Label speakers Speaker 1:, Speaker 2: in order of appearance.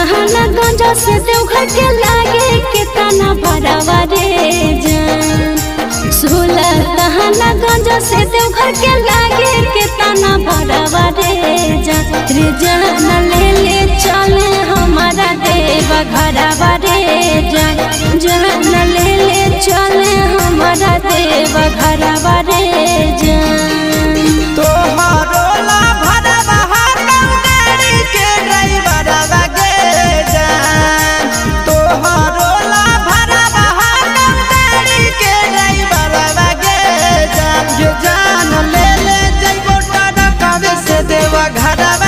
Speaker 1: सुल्तानगंज से देवघर के लागे कितना भरावा रे जान। सुल्तानगंज से देवघर के लागे कितना भरावा रे जान। रे जान ले ले चले हमारा देवा घरवा रे जान। जान ले ले चले हमारा देवा घरवा रे जान।
Speaker 2: घरवा